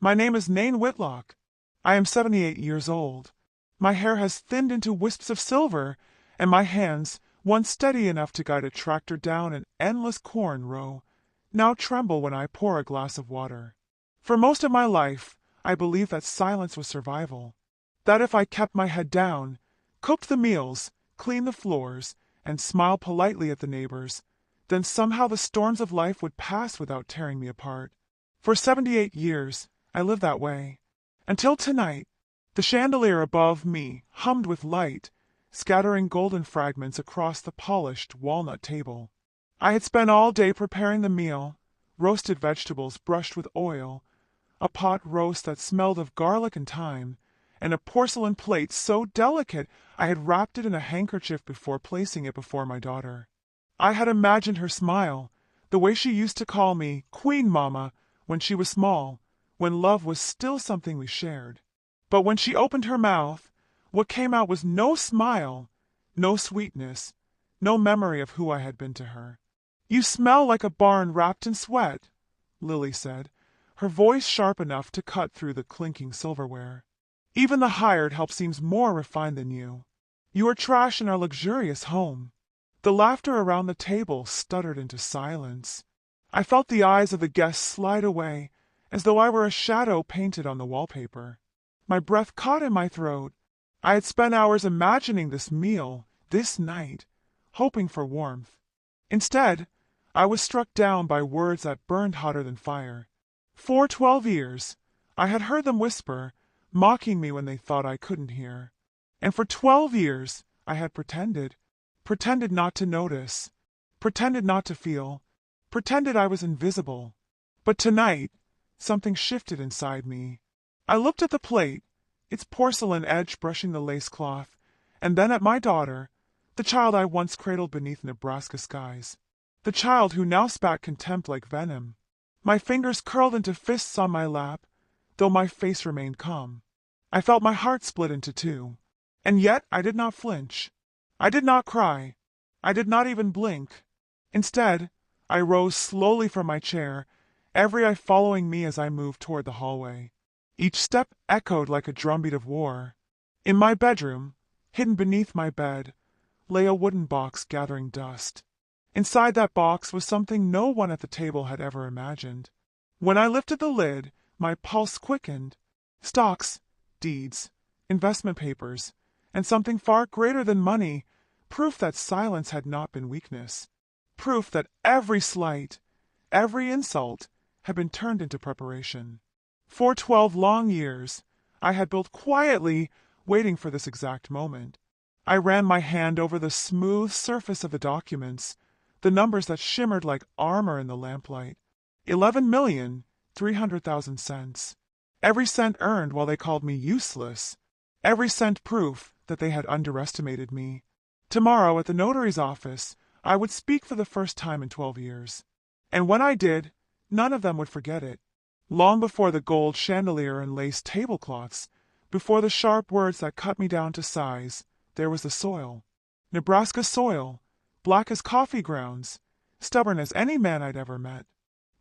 My name is Nain Whitlock. I am 78 years old. My hair has thinned into wisps of silver, and my hands, once steady enough to guide a tractor down an endless corn row, now tremble when I pour a glass of water. For most of my life, I believed that silence was survival, that if I kept my head down, cooked the meals, cleaned the floors, and smiled politely at the neighbors, then somehow the storms of life would pass without tearing me apart. For 78 years, I lived that way, until tonight, the chandelier above me hummed with light, scattering golden fragments across the polished walnut table. I had spent all day preparing the meal, roasted vegetables brushed with oil, a pot roast that smelled of garlic and thyme, and a porcelain plate so delicate I had wrapped it in a handkerchief before placing it before my daughter. I had imagined her smile, the way she used to call me Queen Mama when she was small, when love was still something we shared. But when she opened her mouth, what came out was no smile, no sweetness, no memory of who I had been to her. "You smell like a barn wrapped in sweat," Lily said, her voice sharp enough to cut through the clinking silverware. "Even the hired help seems more refined than you. You are trash in our luxurious home." The laughter around the table stuttered into silence. I felt the eyes of the guests slide away, as though I were a shadow painted on the wallpaper. My breath caught in my throat. I had spent hours imagining this meal, this night, hoping for warmth. Instead, I was struck down by words that burned hotter than fire. For 12 years, I had heard them whisper, mocking me when they thought I couldn't hear. And for 12 years, I had pretended not to notice, pretended not to feel, pretended I was invisible. But tonight, something shifted inside me. I looked at the plate, its porcelain edge brushing the lace cloth, and then at my daughter, the child I once cradled beneath Nebraska skies, the child who now spat contempt like venom. My fingers curled into fists on my lap, though my face remained calm. I felt my heart split into two, and yet I did not flinch. I did not cry. I did not even blink. Instead, I rose slowly from my chair, every eye following me as I moved toward the hallway. Each step echoed like a drumbeat of war. In my bedroom, hidden beneath my bed, lay a wooden box gathering dust. Inside that box was something no one at the table had ever imagined. When I lifted the lid, my pulse quickened. Stocks, deeds, investment papers, and something far greater than money, proof that silence had not been weakness. Proof that every slight, every insult, had been turned into preparation. For 12 long years, I had built quietly, waiting for this exact moment. I ran my hand over the smooth surface of the documents, the numbers that shimmered like armor in the lamplight. 11,300,000 cents. Every cent earned while they called me useless. Every cent proof that they had underestimated me. Tomorrow at the notary's office, I would speak for the first time in 12 years. And when I did, none of them would forget it. Long before the gold chandelier and lace tablecloths, before the sharp words that cut me down to size, there was the soil. Nebraska soil, black as coffee grounds, stubborn as any man I'd ever met.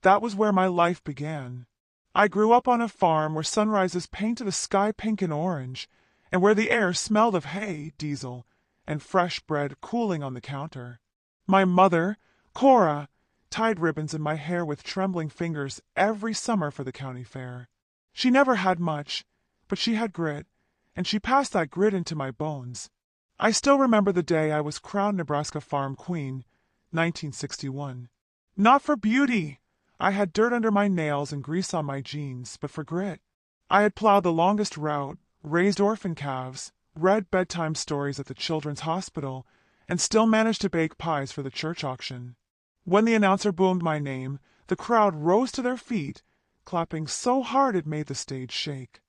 That was where my life began. I grew up on a farm where sunrises painted the sky pink and orange, and where the air smelled of hay, diesel, and fresh bread cooling on the counter. My mother, Cora, tied ribbons in my hair with trembling fingers every summer for the county fair. She never had much, but she had grit, and she passed that grit into my bones. I still remember the day I was crowned Nebraska Farm Queen, 1961. Not for beauty. I had dirt under my nails and grease on my jeans, but for grit. I had plowed the longest route, raised orphan calves, read bedtime stories at the children's hospital, and still managed to bake pies for the church auction. When the announcer boomed my name, the crowd rose to their feet, clapping so hard it made the stage shake.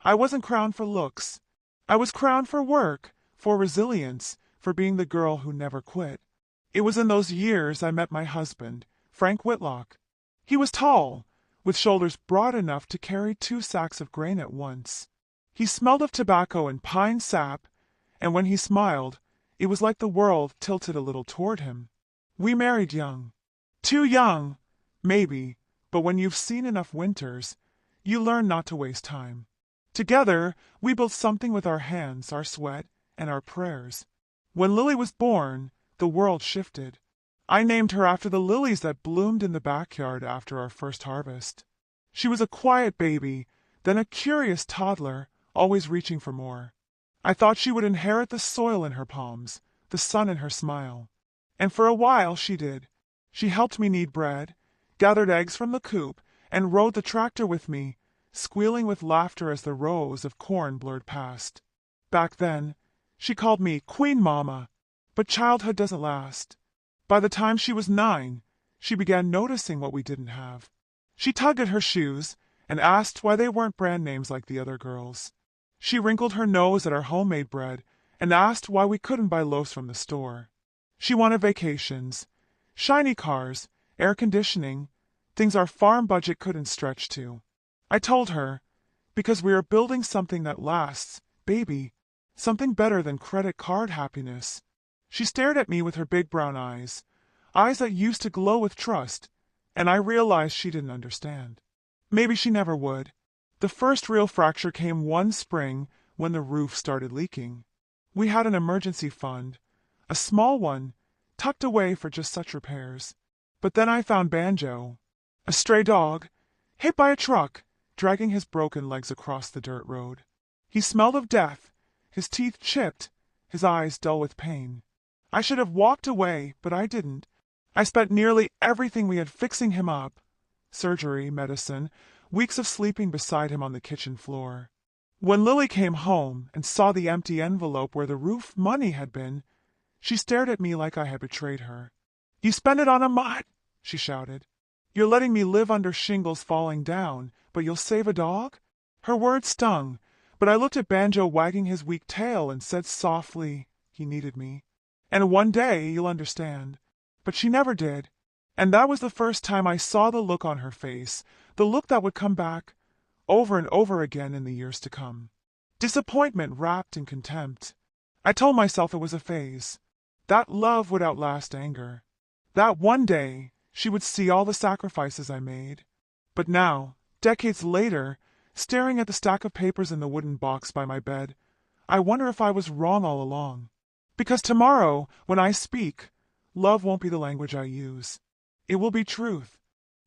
I wasn't crowned for looks. I was crowned for work, for resilience, for being the girl who never quit. It was in those years I met my husband, Frank Whitlock. He was tall, with shoulders broad enough to carry 2 sacks of grain at once. He smelled of tobacco and pine sap, and when he smiled, it was like the world tilted a little toward him. We married young. Too young, maybe, but when you've seen enough winters, You learn not to waste time. Together, we built something with our hands, our sweat, and our prayers. When Lily was born, the world shifted. I named her after the lilies that bloomed in the backyard after our first harvest. She was a quiet baby, then a curious toddler, always reaching for more. I thought she would inherit the soil in her palms, the sun in her smile. And for a while she did. She helped me knead bread, gathered eggs from the coop, and rode the tractor with me, squealing with laughter as the rows of corn blurred past. Back then, she called me Queen Mama, but childhood doesn't last. By the time she was 9, she began noticing what we didn't have. She tugged at her shoes and asked why they weren't brand names like the other girls. She wrinkled her nose at our homemade bread and asked why we couldn't buy loaves from the store. She wanted vacations, shiny cars, air conditioning, things our farm budget couldn't stretch to. I told her, because we are building something that lasts, baby, something better than credit card happiness. She stared at me with her big brown eyes that used to glow with trust, and I realized she didn't understand. Maybe she never would. The first real fracture came one spring when the roof started leaking. We had an emergency fund, a small one, tucked away for just such repairs. But then I found Banjo, a stray dog, hit by a truck, dragging his broken legs across the dirt road. He smelled of death, his teeth chipped, his eyes dull with pain. I should have walked away, but I didn't. I spent nearly everything we had fixing him up. Surgery, medicine, weeks of sleeping beside him on the kitchen floor. When Lily came home and saw the empty envelope where the roof money had been, she stared at me like I had betrayed her. "You spend it on a mutt!" she shouted. "You're letting me live under shingles falling down, but you'll save a dog?" Her words stung, but I looked at Banjo wagging his weak tail and said softly, "He needed me. And one day you'll understand." But she never did. And that was the first time I saw the look on her face, the look that would come back over and over again in the years to come. Disappointment wrapped in contempt. I told myself it was a phase. That love would outlast anger. That one day she would see all the sacrifices I made. But now, decades later, staring at the stack of papers in the wooden box by my bed, I wonder if I was wrong all along. Because tomorrow, when I speak, love won't be the language I use. It will be truth.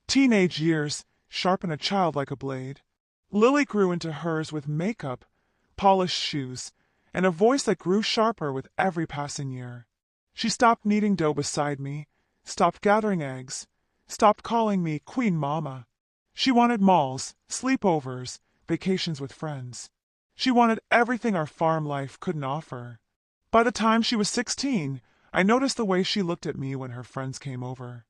Teenage years sharpen a child like a blade. Lily grew into hers with makeup, polished shoes, and a voice that grew sharper with every passing year. She stopped kneading dough beside me, stopped gathering eggs, stopped calling me Queen Mama. She wanted malls, sleepovers, vacations with friends. She wanted everything our farm life couldn't offer. By the time she was 16, I noticed the way she looked at me when her friends came over,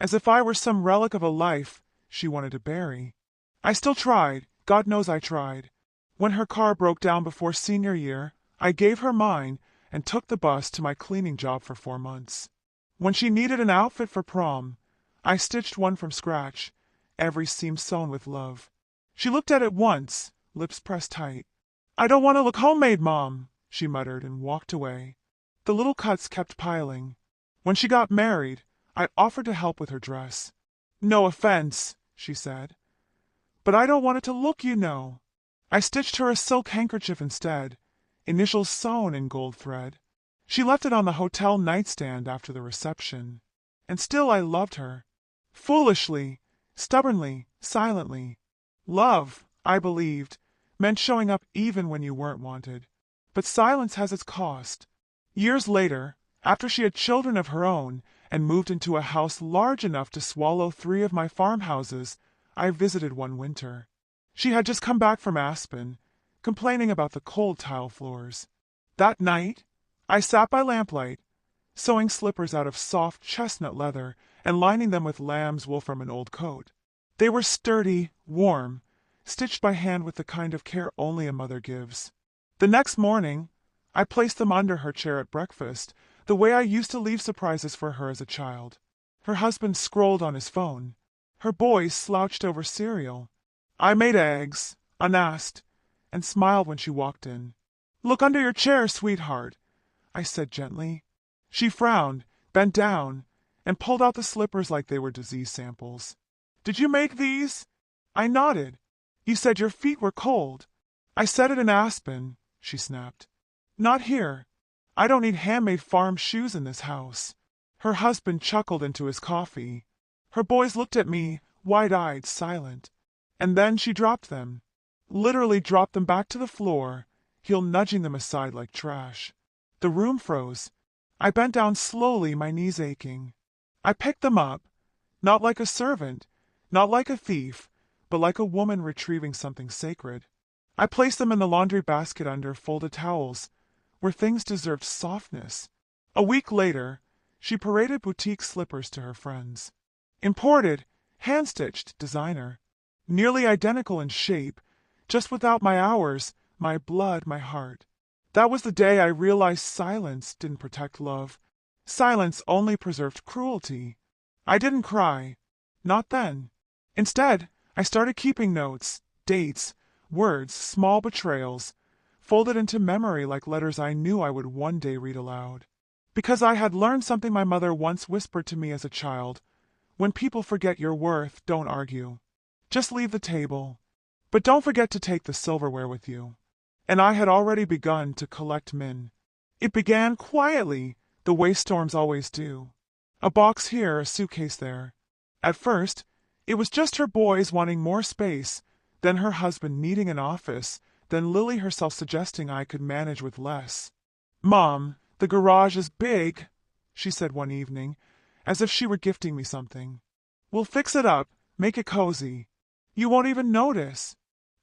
as if I were some relic of a life she wanted to bury. I still tried, God knows I tried. When her car broke down before senior year, I gave her mine and took the bus to my cleaning job for 4 months. When she needed an outfit for prom, I stitched one from scratch, every seam sewn with love. She looked at it once, lips pressed tight. "I don't want to look homemade, Mom," she muttered and walked away. The little cuts kept piling. When she got married, I offered to help with her dress. "No offense," she said, "but I don't want it to look, you know." I stitched her a silk handkerchief instead, initials sewn in gold thread. She left it on the hotel nightstand after the reception. And still I loved her. Foolishly, stubbornly, silently. Love, I believed, meant showing up even when you weren't wanted. But silence has its cost. Years later, after she had children of her own and moved into a house large enough to swallow 3 of my farmhouses, I visited one winter. She had just come back from Aspen, complaining about the cold tile floors. That night, I sat by lamplight, sewing slippers out of soft chestnut leather and lining them with lamb's wool from an old coat. They were sturdy, warm, stitched by hand with the kind of care only a mother gives. The next morning, I placed them under her chair at breakfast, the way I used to leave surprises for her as a child. Her husband scrolled on his phone. Her boys slouched over cereal. I made eggs, unasked, and smiled when she walked in. "Look under your chair, sweetheart," I said gently. She frowned, bent down, and pulled out the slippers like they were disease samples. "Did you make these?" I nodded. You said your feet were cold. I said it in Aspen, she snapped. Not here. I don't need handmade farm shoes in this house. Her husband chuckled into his coffee. Her boys looked at me, wide-eyed, silent. And then she dropped them. Literally dropped them back to the floor, heel nudging them aside like trash. The room froze. I bent down slowly, my knees aching. I picked them up, not like a servant, not like a thief, but like a woman retrieving something sacred. I placed them in the laundry basket under folded towels, where things deserved softness. A week later, she paraded boutique slippers to her friends. Imported, hand-stitched, designer. Nearly identical in shape, just without my hours, my blood, my heart. That was the day I realized silence didn't protect love. Silence only preserved cruelty. I didn't cry. Not then. Instead, I started keeping notes, dates, words, small betrayals, folded into memory like letters I knew I would one day read aloud. Because I had learned something my mother once whispered to me as a child. When people forget your worth, don't argue. Just leave the table. But don't forget to take the silverware with you. And I had already begun to collect min. It began quietly, the way storms always do. A box here, a suitcase there. At first, it was just her boys wanting more space, then her husband needing an office, then Lily herself suggesting I could manage with less. "Mom, the garage is big," she said one evening, as if she were gifting me something. "We'll fix it up, make it cozy. You won't even notice."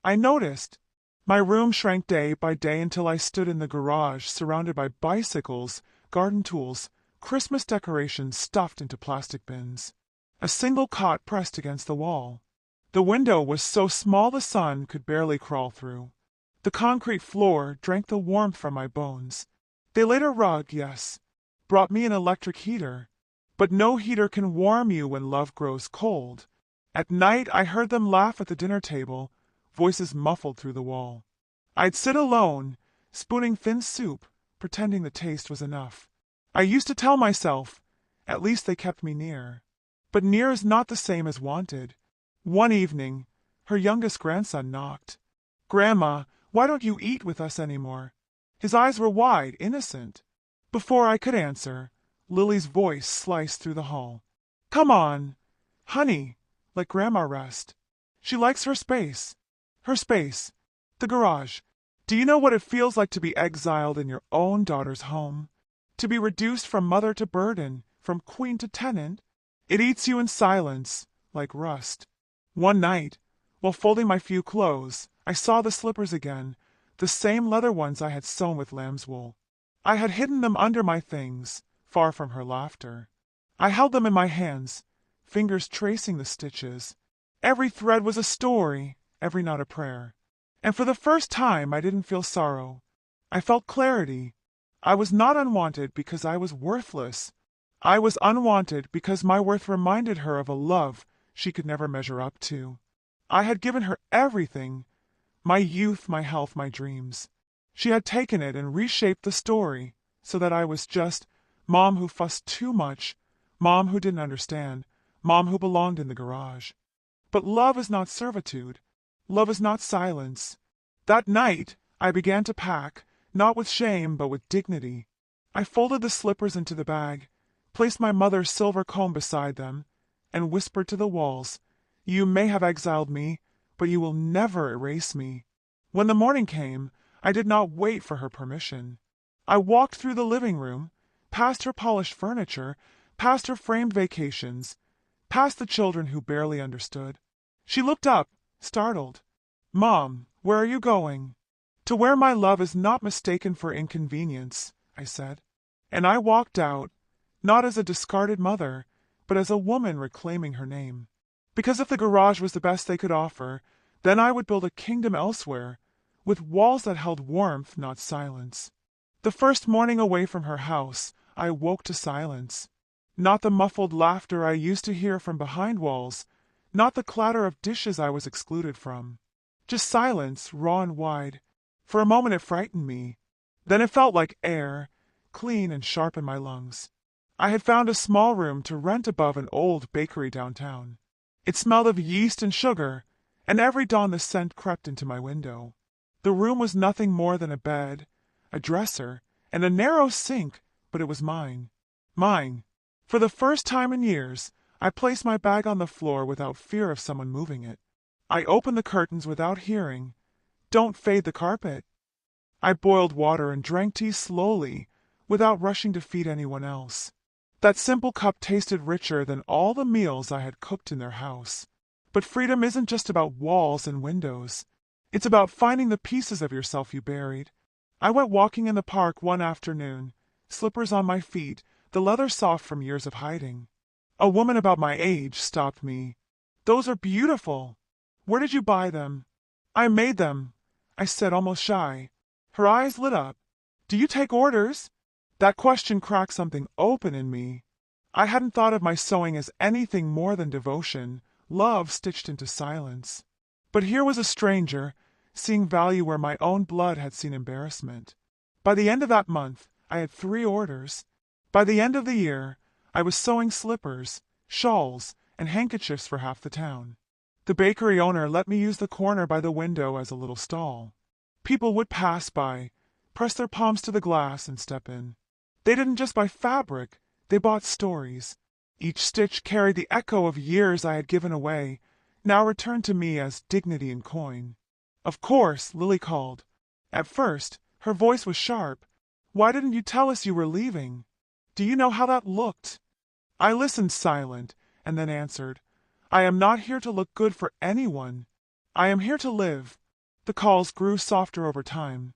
I noticed. My room shrank day by day until I stood in the garage, surrounded by bicycles, garden tools, Christmas decorations stuffed into plastic bins. A single cot pressed against the wall. The window was so small the sun could barely crawl through. The concrete floor drank the warmth from my bones. They laid a rug, yes, brought me an electric heater. But no heater can warm you when love grows cold. At night I heard them laugh at the dinner table, voices muffled through the wall. I'd sit alone, spooning thin soup, pretending the taste was enough. I used to tell myself, at least they kept me near. But near is not the same as wanted. One evening, her youngest grandson knocked. "Grandma, why don't you eat with us anymore?" His eyes were wide, innocent. Before I could answer, Lily's voice sliced through the hall. "Come on. Honey, let Grandma rest. She likes her space. Her space. The garage. Do you know what it feels like to be exiled in your own daughter's home? To be reduced from mother to burden, from queen to tenant? It eats you in silence, like rust. One night, while folding my few clothes, I saw the slippers again, the same leather ones I had sewn with lamb's wool. I had hidden them under my things, far from her laughter. I held them in my hands, fingers tracing the stitches. Every thread was a story, every knot a prayer. And for the first time I didn't feel sorrow. I felt clarity. I was not unwanted because I was worthless. I was unwanted because my worth reminded her of a love she could never measure up to. I had given her everything, my youth, my health, my dreams. She had taken it and reshaped the story so that I was just Mom who fussed too much, Mom who didn't understand, Mom who belonged in the garage. But love is not servitude. Love is not silence. That night, I began to pack, not with shame, but with dignity. I folded the slippers into the bag, placed my mother's silver comb beside them, and whispered to the walls, "You may have exiled me, but you will never erase me." When the morning came, I did not wait for her permission. I walked through the living room, past her polished furniture, past her framed vacations, past the children who barely understood. She looked up, startled. "Mom, where are you going?" "To where my love is not mistaken for inconvenience," I said. And I walked out, not as a discarded mother, but as a woman reclaiming her name. Because if the garage was the best they could offer, then I would build a kingdom elsewhere, with walls that held warmth, not silence. The first morning away from her house, I woke to silence. Not the muffled laughter I used to hear from behind walls, not the clatter of dishes I was excluded from. Just silence, raw and wide. For a moment it frightened me. Then it felt like air, clean and sharp in my lungs. I had found a small room to rent above an old bakery downtown. It smelled of yeast and sugar, and every dawn the scent crept into my window. The room was nothing more than a bed, a dresser, and a narrow sink, but it was mine. Mine. For the first time in years, I placed my bag on the floor without fear of someone moving it. I opened the curtains without hearing, "Don't fade the carpet." I boiled water and drank tea slowly, without rushing to feed anyone else. That simple cup tasted richer than all the meals I had cooked in their house. But freedom isn't just about walls and windows. It's about finding the pieces of yourself you buried. I went walking in the park one afternoon, slippers on my feet, the leather soft from years of hiding. A woman about my age stopped me. "Those are beautiful. Where did you buy them?" "I made them," I said, almost shy. Her eyes lit up. "Do you take orders?" That question cracked something open in me. I hadn't thought of my sewing as anything more than devotion, love stitched into silence. But here was a stranger, seeing value where my own blood had seen embarrassment. By the end of that month, I had 3 orders. By the end of the year, I was sewing slippers, shawls, and handkerchiefs for half the town. The bakery owner let me use the corner by the window as a little stall. People would pass by, press their palms to the glass, and step in. They didn't just buy fabric, they bought stories. Each stitch carried the echo of years I had given away, now returned to me as dignity in coin. "Of course," Lily called. At first, her voice was sharp. "Why didn't you tell us you were leaving? Do you know how that looked?" I listened silent, and then answered, "I am not here to look good for anyone. I am here to live." The calls grew softer over time.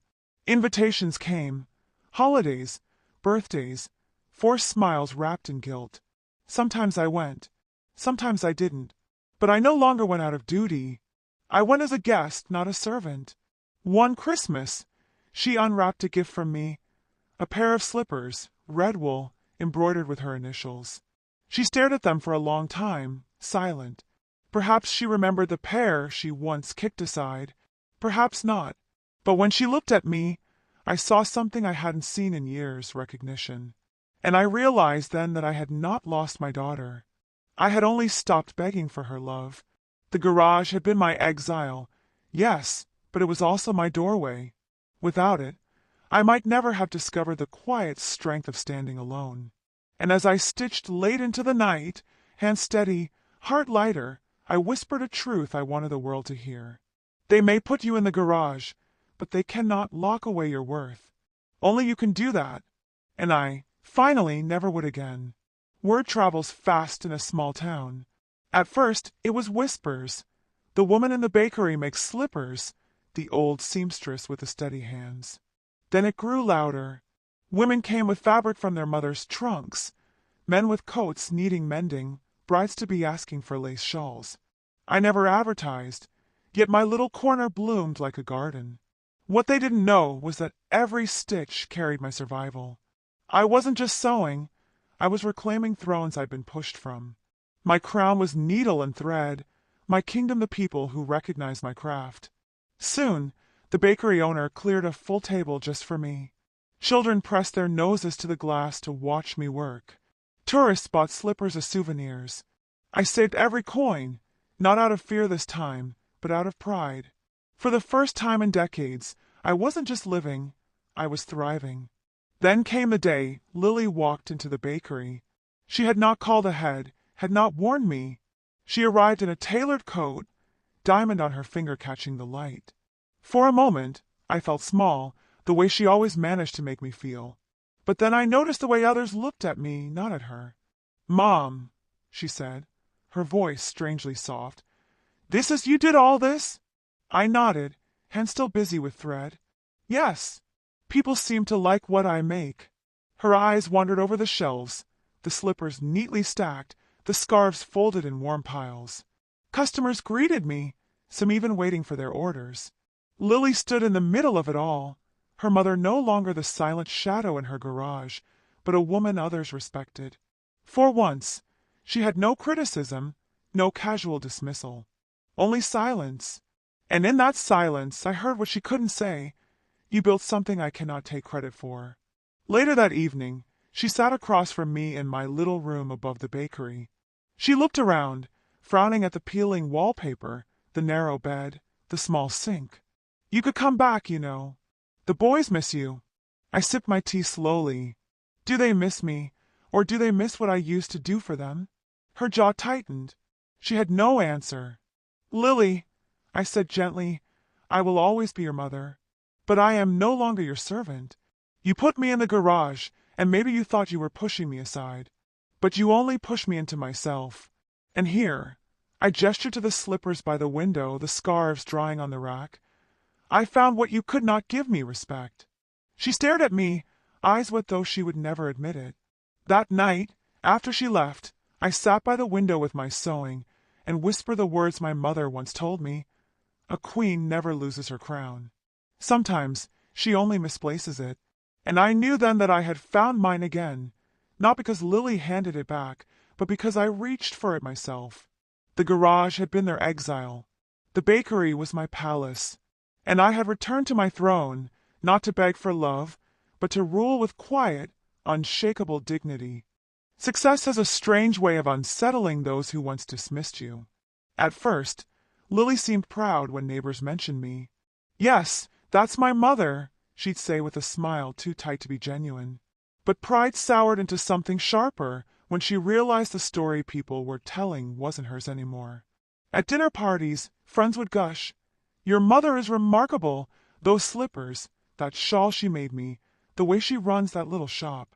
Invitations came. Holidays, birthdays, forced smiles wrapped in guilt. Sometimes I went. Sometimes I didn't. But I no longer went out of duty. I went as a guest, not a servant. One Christmas, she unwrapped a gift from me, a pair of slippers, red wool, embroidered with her initials. She stared at them for a long time, silent. Perhaps she remembered the pair she once kicked aside. Perhaps not. But when she looked at me, I saw something I hadn't seen in years, recognition. And I realized then that I had not lost my daughter. I had only stopped begging for her love. The garage had been my exile, yes, but it was also my doorway. Without it, I might never have discovered the quiet strength of standing alone. And as I stitched late into the night, hand steady, heart lighter, I whispered a truth I wanted the world to hear. They may put you in the garage, but they cannot lock away your worth. Only you can do that. And I, finally, never would again. Word travels fast in a small town. At first, it was whispers. The woman in the bakery makes slippers, the old seamstress with the steady hands. Then it grew louder. Women came with fabric from their mothers' trunks, men with coats needing mending, brides-to-be asking for lace shawls. I never advertised, yet my little corner bloomed like a garden. What they didn't know was that every stitch carried my survival. I wasn't just sewing, I was reclaiming thrones I'd been pushed from. My crown was needle and thread, my kingdom the people who recognized my craft. Soon, the bakery owner cleared a full table just for me. Children pressed their noses to the glass to watch me work. Tourists bought slippers as souvenirs. I saved every coin, not out of fear this time, but out of pride. For the first time in decades, I wasn't just living, I was thriving. Then came the day Lily walked into the bakery. She had not called ahead, had not warned me. She arrived in a tailored coat, diamond on her finger catching the light. For a moment, I felt small, the way she always managed to make me feel. But then I noticed the way others looked at me, not at her. "Mom," she said, her voice strangely soft. You did all this?" I nodded, hand still busy with thread. "Yes. People seem to like what I make." Her eyes wandered over the shelves, the slippers neatly stacked, the scarves folded in warm piles. Customers greeted me, some even waiting for their orders. Lily stood in the middle of it all, her mother no longer the silent shadow in her garage, but a woman others respected. For once, she had no criticism, no casual dismissal. Only silence. And in that silence, I heard what she couldn't say. "You built something I cannot take credit for." Later that evening, she sat across from me in my little room above the bakery. She looked around, frowning at the peeling wallpaper, the narrow bed, the small sink. You could come back, you know. The boys miss you. I sipped my tea slowly. Do they miss me, or do they miss what I used to do for them? Her jaw tightened. She had no answer. Lily, I said gently, I will always be your mother. But I am no longer your servant. You put me in the garage, and maybe you thought you were pushing me aside. But you only pushed me into myself. And here, I gestured to the slippers by the window, the scarves drying on the rack. I found what you could not give me, respect. She stared at me, eyes wet though she would never admit it. That night, after she left, I sat by the window with my sewing and whispered the words my mother once told me. A queen never loses her crown. Sometimes she only misplaces it. And I knew then that I had found mine again, not because Lily handed it back, but because I reached for it myself. The garage had been their exile. The bakery was my palace. And I had returned to my throne, not to beg for love, but to rule with quiet, unshakable dignity. Success has a strange way of unsettling those who once dismissed you. At first, Lily seemed proud when neighbors mentioned me. Yes, that's my mother, she'd say with a smile too tight to be genuine. But pride soured into something sharper when she realized the story people were telling wasn't hers anymore. At dinner parties, friends would gush, "Your mother is remarkable. Those slippers, that shawl she made me, the way she runs that little shop."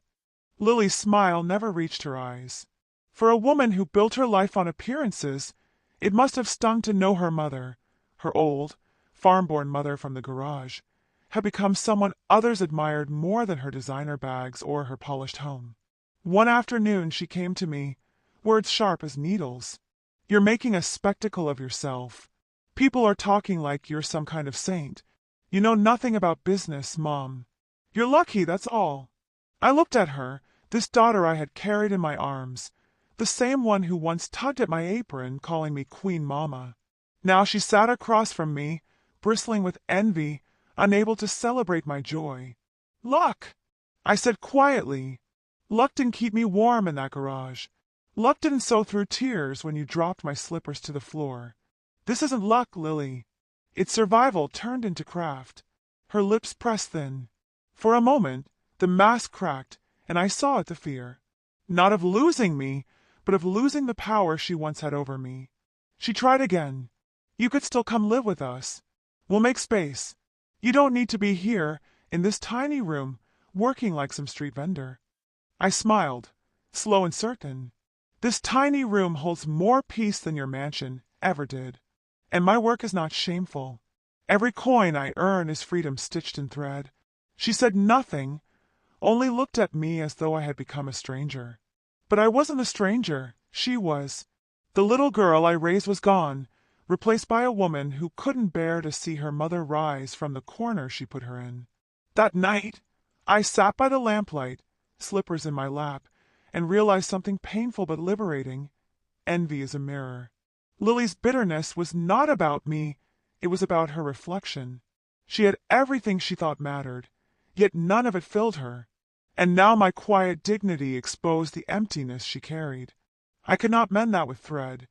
Lily's smile never reached her eyes. For a woman who built her life on appearances, it must have stung to know her mother, her old, farm-born mother from the garage, had become someone others admired more than her designer bags or her polished home. One afternoon she came to me, words sharp as needles. "You're making a spectacle of yourself. People are talking like you're some kind of saint. You know nothing about business, Mom. You're lucky, that's all." I looked at her, this daughter I had carried in my arms, the same one who once tugged at my apron, calling me Queen Mama. Now she sat across from me, bristling with envy, unable to celebrate my joy. "Luck," I said quietly. "Luck didn't keep me warm in that garage. Luck didn't sow through tears when you dropped my slippers to the floor. This isn't luck, Lily. It's survival turned into craft." Her lips pressed thin. For a moment, the mask cracked, and I saw it, the fear. Not of losing me, but of losing the power she once had over me. She tried again. "You could still come live with us. We'll make space. You don't need to be here, in this tiny room, working like some street vendor." I smiled, slow and certain. "This tiny room holds more peace than your mansion ever did. And my work is not shameful. Every coin I earn is freedom stitched in thread." She said nothing, only looked at me as though I had become a stranger. But I wasn't a stranger, she was. The little girl I raised was gone, replaced by a woman who couldn't bear to see her mother rise from the corner she put her in. That night, I sat by the lamplight, slippers in my lap, and realized something painful but liberating. Envy is a mirror. Lily's bitterness was not about me, it was about her reflection. She had everything she thought mattered, yet none of it filled her. And now my quiet dignity exposed the emptiness she carried. I could not mend that with thread.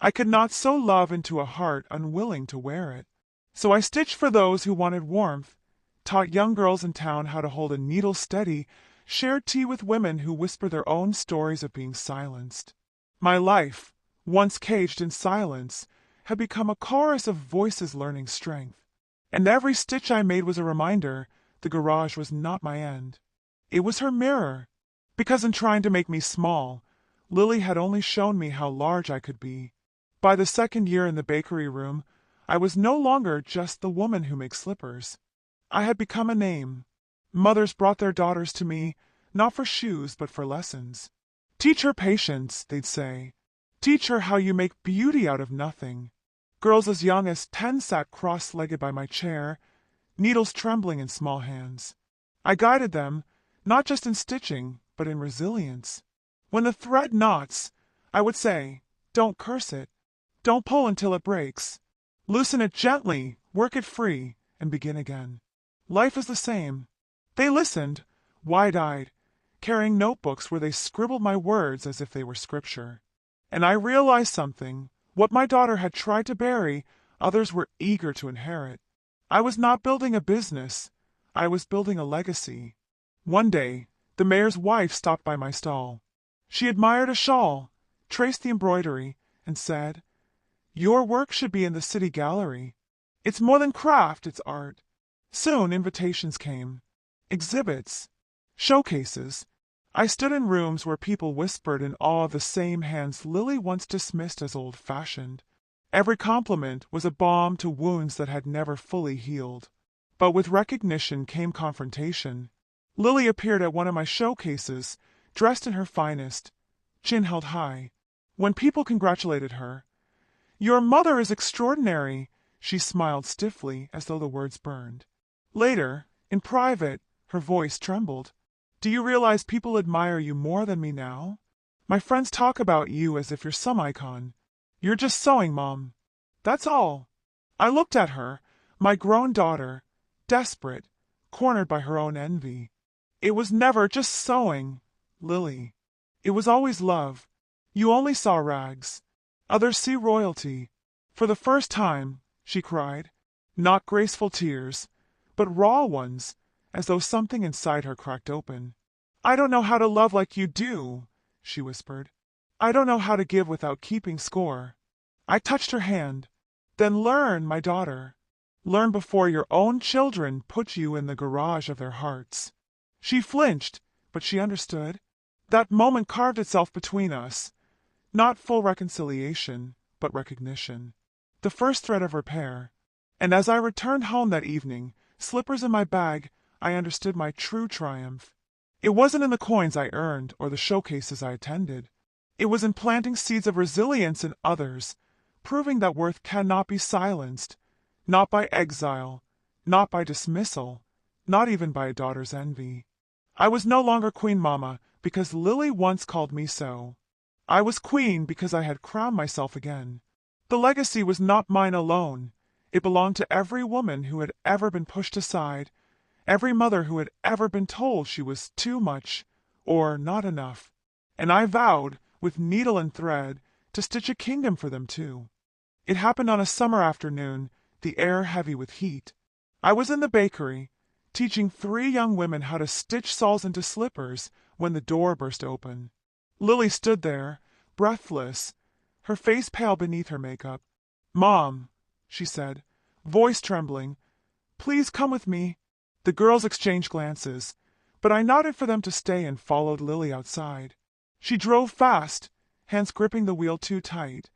I could not sew love into a heart unwilling to wear it. So I stitched for those who wanted warmth, taught young girls in town how to hold a needle steady, shared tea with women who whisper their own stories of being silenced. My life, once caged in silence, had become a chorus of voices learning strength. And every stitch I made was a reminder the garage was not my end. It was her mirror, because in trying to make me small, Lily had only shown me how large I could be. By the second year in the bakery room, I was no longer just the woman who makes slippers. I had become a name. Mothers brought their daughters to me, not for shoes, but for lessons. "Teach her patience," they'd say. "Teach her how you make beauty out of nothing." Girls as young as 10 sat cross-legged by my chair, needles trembling in small hands. I guided them, not just in stitching, but in resilience. When the thread knots, I would say, "Don't curse it. Don't pull until it breaks. Loosen it gently, work it free, and begin again." Life is the same. They listened, wide-eyed, carrying notebooks where they scribbled my words as if they were scripture. And I realized something. What my daughter had tried to bury, Others were eager to inherit. I was not building a business. I was building a legacy. One day, the mayor's wife stopped by my stall. She admired a shawl, traced the embroidery, and said, "Your work should be in the city gallery. It's more than craft, it's art." Soon invitations came. Exhibits. Showcases. I stood in rooms where people whispered in awe of the same hands Lily once dismissed as old-fashioned. Every compliment was a balm to wounds that had never fully healed. But with recognition came confrontation. Lily appeared at one of my showcases, dressed in her finest, chin held high. When people congratulated her, "Your mother is extraordinary," she smiled stiffly as though the words burned. Later, in private, her voice trembled. "Do you realize people admire you more than me now? My friends talk about you as if you're some icon. You're just sewing, Mom. That's all." I looked at her, my grown daughter, desperate, cornered by her own envy. "It was never just sewing, Lily. It was always love. You only saw rags. Others see royalty." For the first time, she cried, not graceful tears, but raw ones, as though something inside her cracked open. "I don't know how to love like you do," she whispered. "I don't know how to give without keeping score." I touched her hand. "Then learn, my daughter. Learn before your own children put you in the garage of their hearts." She flinched, but she understood. That moment carved itself between us. Not full reconciliation, but recognition. The first thread of repair. And as I returned home that evening, slippers in my bag, I understood my true triumph. It wasn't in the coins I earned or the showcases I attended. It was in planting seeds of resilience in others, proving that worth cannot be silenced, not by exile, not by dismissal, not even by a daughter's envy. I was no longer Queen Mama because Lily once called me so. I was queen because I had crowned myself again. The legacy was not mine alone. It belonged to every woman who had ever been pushed aside, every mother who had ever been told she was too much or not enough. And I vowed, with needle and thread, to stitch a kingdom for them too. It happened on a summer afternoon, the air heavy with heat. I was in the bakery, teaching 3 young women how to stitch soles into slippers, when the door burst open. Lily stood there, breathless, her face pale beneath her makeup. "Mom," she said, voice trembling, "please come with me." The girls exchanged glances, but I nodded for them to stay and followed Lily outside. She drove fast, hands gripping the wheel too tight,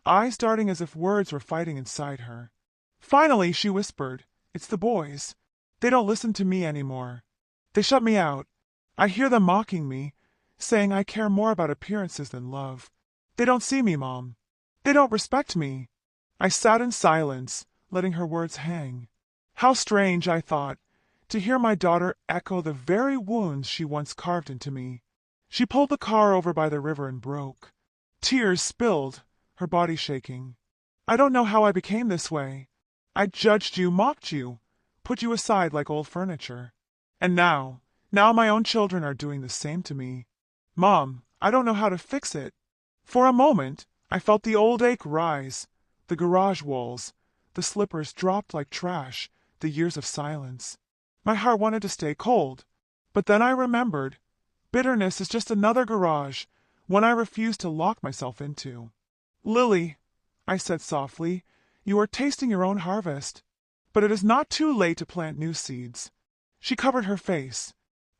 eyes darting as if words were fighting inside her. Finally, she whispered, "It's the boys. They don't listen to me anymore. They shut me out. I hear them mocking me, saying I care more about appearances than love. They don't see me, Mom. They don't respect me." I sat in silence, letting her words hang. How strange, I thought, to hear my daughter echo the very wounds she once carved into me. She pulled the car over by the river and broke. Tears spilled, her body shaking. "I don't know how I became this way. I judged you, mocked you, put you aside like old furniture. And now my own children are doing the same to me. Mom, I don't know how to fix it." For a moment, I felt the old ache rise, the garage walls, the slippers dropped like trash, the years of silence. My heart wanted to stay cold, but then I remembered, bitterness is just another garage, one I refuse to lock myself into. "Lily," I said softly, "you are tasting your own harvest, but it is not too late to plant new seeds." She covered her face.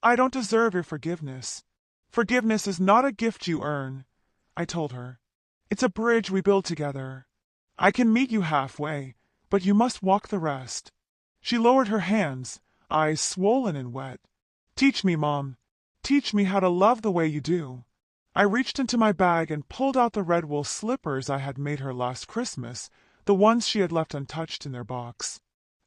"I don't deserve your forgiveness. Forgiveness is not a gift you earn," I told her. "It's a bridge we build together. I can meet you halfway, but you must walk the rest." She lowered her hands, eyes swollen and wet. "Teach me, Mom. Teach me how to love the way you do." I reached into my bag and pulled out the red wool slippers I had made her last Christmas, the ones she had left untouched in their box.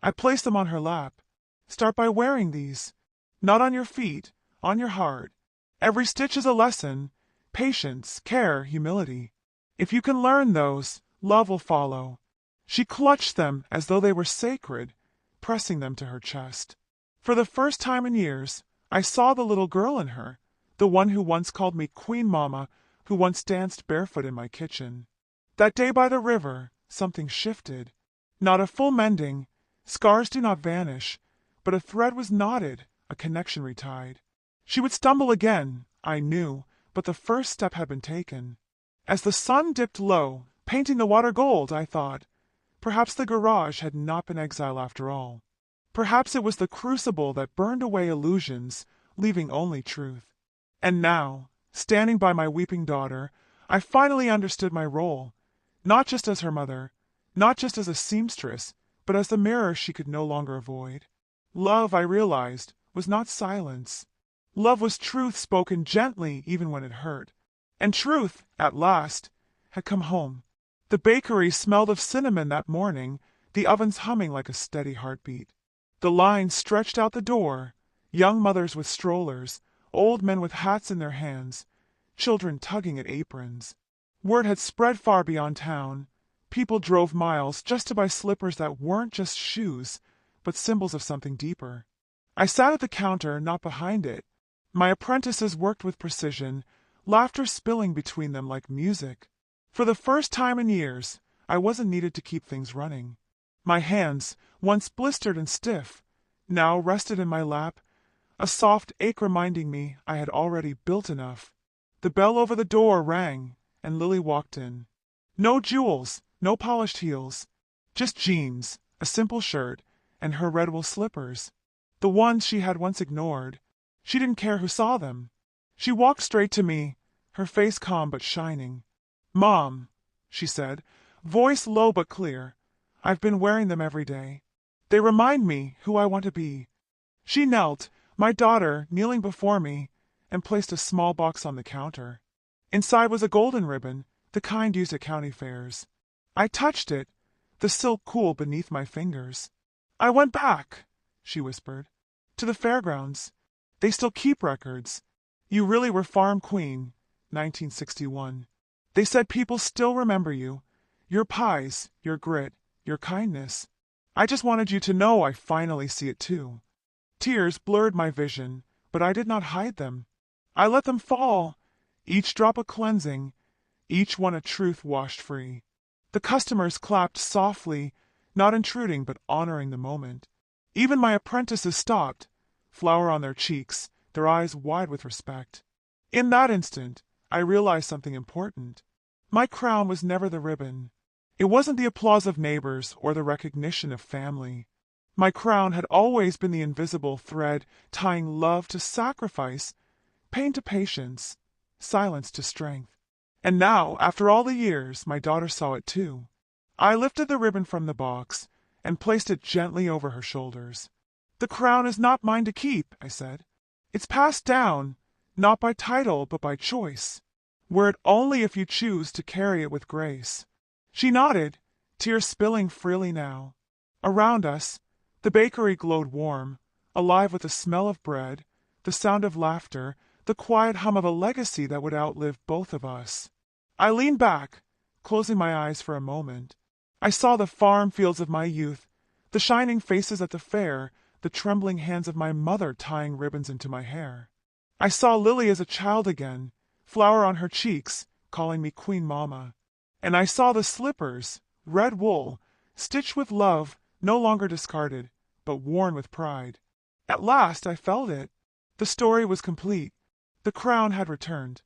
I placed them on her lap. "Start by wearing these. Not on your feet, on your heart. Every stitch is a lesson. Patience, care, humility. If you can learn those, love will follow." She clutched them as though they were sacred, pressing them to her chest. For the first time in years, I saw the little girl in her, the one who once called me Queen Mama, who once danced barefoot in my kitchen. That day by the river, something shifted. Not a full mending. Scars do not vanish, but a thread was knotted, a connection retied. She would stumble again, I knew, but the first step had been taken. As the sun dipped low, painting the water gold, I thought, perhaps the garage had not been exile after all. Perhaps it was the crucible that burned away illusions, leaving only truth. And now, standing by my weeping daughter, I finally understood my role, not just as her mother, not just as a seamstress, but as the mirror she could no longer avoid. Love, I realized, was not silence. Love was truth spoken gently even when it hurt. And truth, at last, had come home. The bakery smelled of cinnamon that morning, the ovens humming like a steady heartbeat. The line stretched out the door, young mothers with strollers, old men with hats in their hands, children tugging at aprons. Word had spread far beyond town. People drove miles just to buy slippers that weren't just shoes, but symbols of something deeper. I sat at the counter, not behind it. My apprentices worked with precision, laughter spilling between them like music. For the first time in years, I wasn't needed to keep things running. My hands, once blistered and stiff, now rested in my lap, a soft ache reminding me I had already built enough. The bell over the door rang, and Lily walked in. No jewels, no polished heels, just jeans, a simple shirt, and her red wool slippers, the ones she had once ignored. She didn't care who saw them. She walked straight to me, her face calm but shining. "Mom," she said, voice low but clear, "I've been wearing them every day. They remind me who I want to be." She knelt, my daughter kneeling before me, and placed a small box on the counter. Inside was a golden ribbon, the kind used at county fairs. I touched it, the silk cool beneath my fingers. "I went back," she whispered, "to the fairgrounds. They still keep records. You really were farm queen, 1961. They said people still remember you, your pies, your grit, your kindness. I just wanted you to know I finally see it too." Tears blurred my vision, but I did not hide them. I let them fall, each drop a cleansing, each one a truth washed free. The customers clapped softly, not intruding but honoring the moment. Even my apprentices stopped, flower on their cheeks, their eyes wide with respect. In that instant, I realized something important. My crown was never the ribbon. It wasn't the applause of neighbors or the recognition of family. My crown had always been the invisible thread tying love to sacrifice, pain to patience, silence to strength. And now, after all the years, my daughter saw it too. I lifted the ribbon from the box and placed it gently over her shoulders. "The crown is not mine to keep," I said. "It's passed down, not by title but by choice. Wear it only if you choose to carry it with grace." She nodded, tears spilling freely now. Around us, the bakery glowed warm, alive with the smell of bread, the sound of laughter, the quiet hum of a legacy that would outlive both of us. I leaned back, closing my eyes for a moment. I saw the farm fields of my youth, the shining faces at the fair, the trembling hands of my mother tying ribbons into my hair. I saw Lily as a child again, flower on her cheeks, calling me Queen Mama. And I saw the slippers, red wool, stitched with love, no longer discarded, but worn with pride. At last I felt it. The story was complete. The crown had returned.